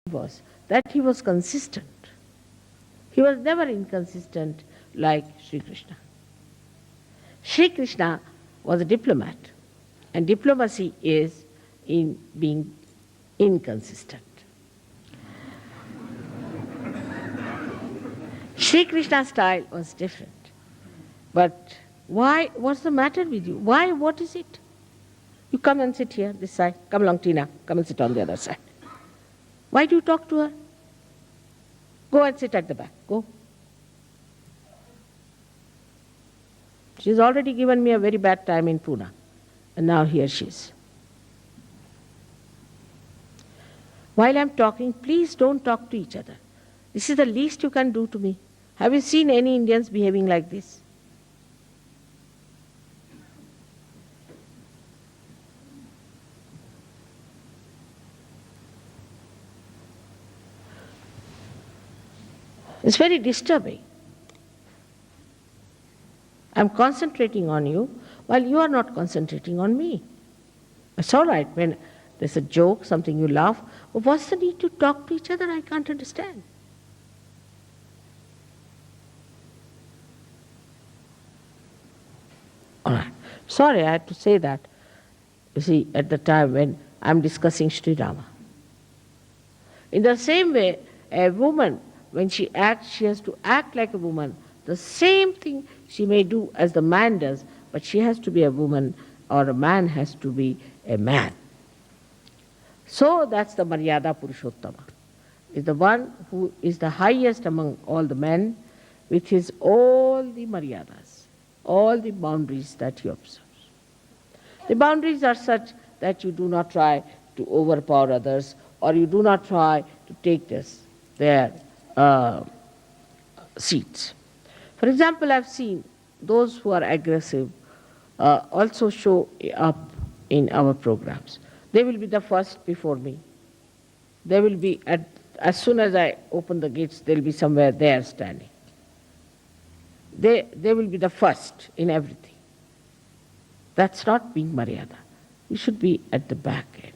was that he was consistent. He was never inconsistent like Sri Krishna. Sri Krishna was a diplomat, and diplomacy is in being inconsistent. Sri Krishna's style was different. But why? What's the matter with you? Why? What is it? You come and sit here, this side. Come along, Tina. Come and sit on the other side. Why do you talk to her? Go and sit at the back. Go. She's already given me a very bad time in Pune. And now here she is. While I'm talking, please don't talk to each other. This is the least you can do to me. Have you seen any Indians behaving like this? It's very disturbing. I'm concentrating on you while you are not concentrating on me. It's all right when there's a joke, something you laugh, but what's the need to talk to each other? I can't understand. All right. Sorry, I had to say that. You see, at the time when I'm discussing Sri Rama. In the same way, a woman, when she acts, she has to act like a woman. The same thing she may do as the man does, but she has to be a woman, or a man has to be a man. So that's the Maryada Purushottama. Is the one who is the highest among all the men, with his all the Maryadas, all the boundaries that he observes. The boundaries are such that you do not try to overpower others, or you do not try to take their seats. For example, I've seen those who are aggressive also show up in our programs. They will be the first before me. They will be, as soon as I open the gates, they'll be somewhere there standing. They will be the first in everything. That's not being Maryada. You should be at the back end.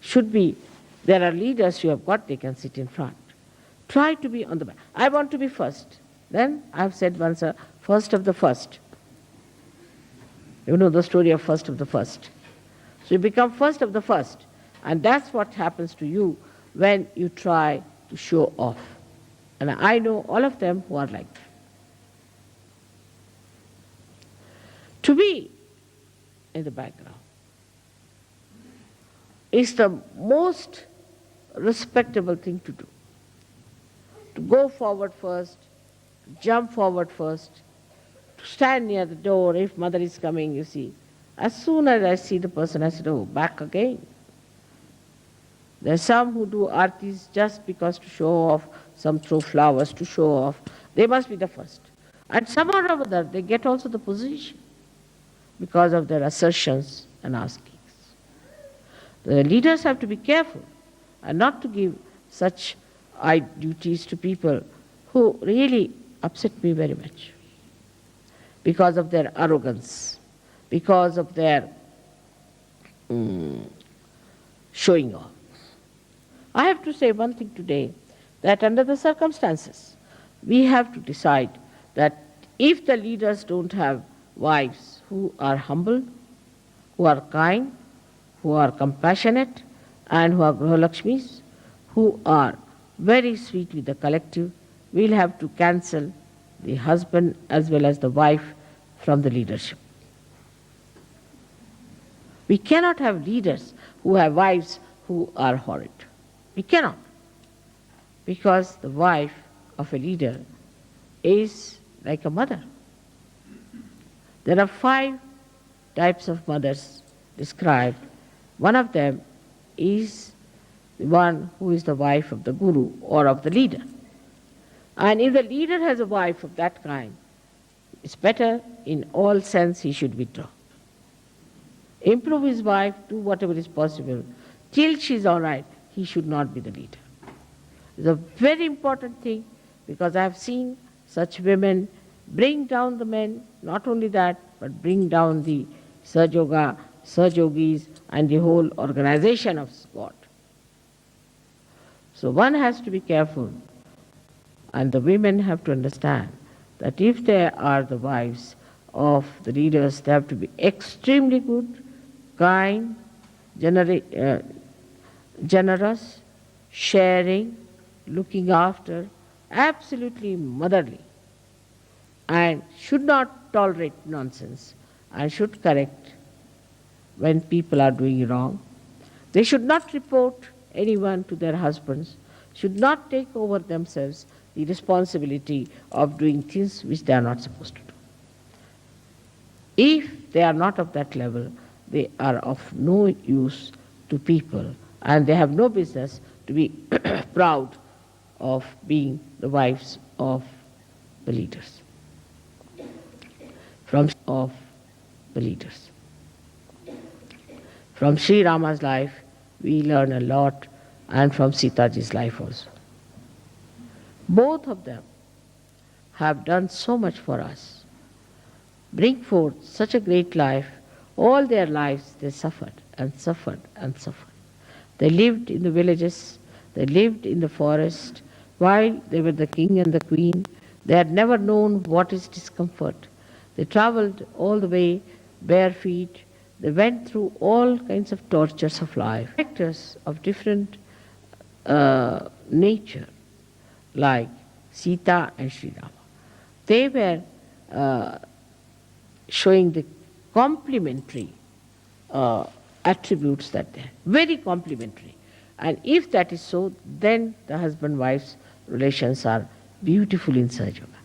Should be, there are leaders you have got, they can sit in front. Try to be on the back. I want to be first. Then I've said once, first of the first. You know the story of first of the first. So you become first of the first. And that's what happens to you when you try to show off. And I know all of them who are like that. To be in the background is the most respectable thing to do. To go forward first, to jump forward first, to stand near the door if mother is coming, you see. As soon as I see the person, I said, oh, back again. There are some who do artis just because to show off, some throw flowers to show off. They must be the first. And somehow or other, they get also the position because of their assertions and askings. The leaders have to be careful and not to give such duties to people who really upset me very much because of their arrogance, because of their showing off. I have to say one thing today, that under the circumstances, we have to decide that if the leaders don't have wives who are humble, who are kind, who are compassionate, and who are Grihalakshmis, who are very sweet with the collective, we'll have to cancel the husband as well as the wife from the leadership. We cannot have leaders who have wives who are horrid. We cannot. Because the wife of a leader is like a mother. There are 5 types of mothers described. One of them is the one who is the wife of the guru or of the leader. And if the leader has a wife of that kind, it's better in all sense he should withdraw. Improve his wife, do whatever is possible. Till she's all right, he should not be the leader. It's a very important thing because I have seen such women bring down the men, not only that, but bring down the Sajoga, Sajogis and the whole organization of God. So one has to be careful, and the women have to understand that if they are the wives of the leaders, they have to be extremely good, kind, generous, sharing, looking after, absolutely motherly, and should not tolerate nonsense and should correct when people are doing wrong. They should not report anyone to their husbands, should not take over themselves the responsibility of doing things which they are not supposed to do. If they are not of that level, they are of no use to people and they have no business to be proud of being the wives of the leaders. From the leaders. From Sri Rama's life, we learn a lot, and from Sitaji's life also. Both of them have done so much for us, bring forth such a great life. All their lives they suffered and suffered and suffered. They lived in the villages, they lived in the forest. While they were the king and the queen, they had never known what is discomfort. They traveled all the way bare feet. They went through all kinds of tortures of life. Characters of different nature, like Sita and Sri Rama. They were showing the complementary attributes that they had, very complementary. And if that is so, then the husband-wife's relations are beautiful in Sahaja Yoga.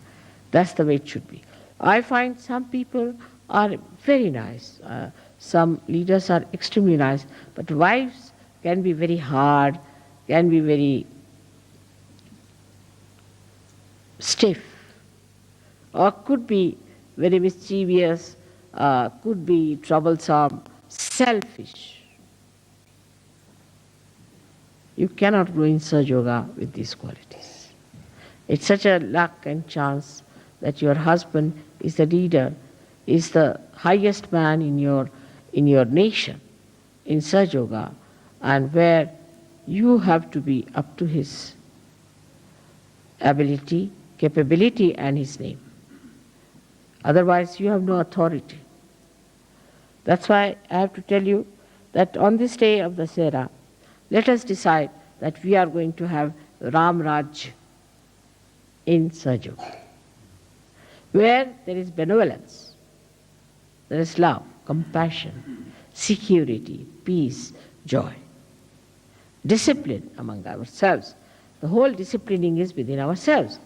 That's the way it should be. I find some people are very nice. Some leaders are extremely nice, but wives can be very hard, can be very stiff, or could be very mischievous, could be troublesome, selfish. You cannot grow in Sahaja Yoga with these qualities. It's such a luck and chance that your husband is the leader, is the highest man in your nation, in Sahaja Yoga, and where you have to be up to his ability, capability, and his name. Otherwise, you have no authority. That's why I have to tell you that on this day of the Sera, let us decide that we are going to have Ram Raj in Sahaja Yoga, where there is benevolence, there is love, compassion, security, peace, joy, discipline among ourselves. The whole disciplining is within ourselves.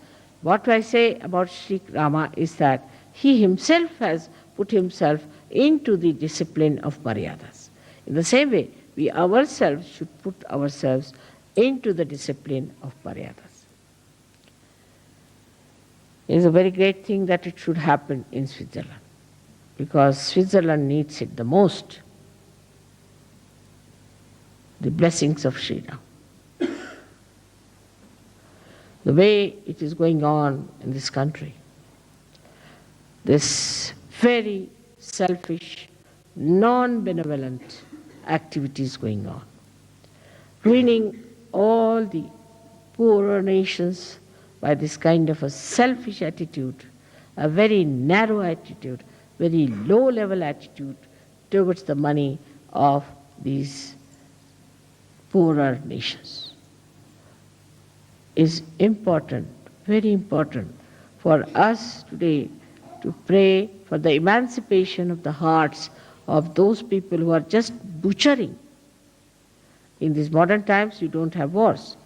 What I say about Sri Rama is that he himself has put himself into the discipline of Maryadas. In the same way, we ourselves should put ourselves into the discipline of Maryadas. It is a very great thing that it should happen in Switzerland, because Switzerland needs it the most. The blessings of Sri Ram. The way it is going on in this country, this very selfish, non-benevolent activities going on, ruining all the poorer nations by this kind of a selfish attitude, a very narrow attitude, very low-level attitude towards the money of these poorer nations. Is important, very important for us today to pray for the emancipation of the hearts of those people who are just butchering. In these modern times, you don't have wars.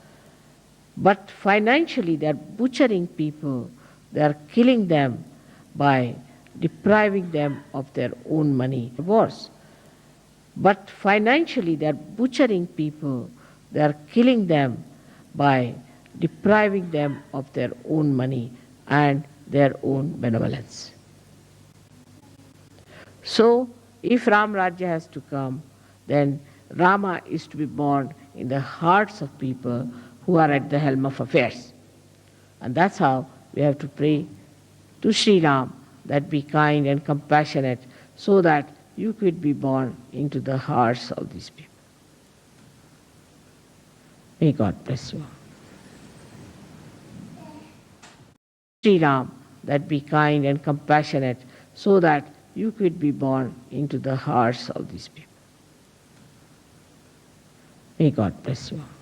But financially, they are butchering people. They are killing them by depriving them of their own money. Wars. But financially, they are butchering people. They are killing them by depriving them of their own money and their own benevolence. So, if Ram Rajya has to come, then Rama is to be born in the hearts of people who are at the helm of affairs. And that's how we have to pray to Sri Ram, that be kind and compassionate, so that you could be born into the hearts of these people. May God bless you all. Sri Ram, that be kind and compassionate so that you could be born into the hearts of these people. May God bless you all.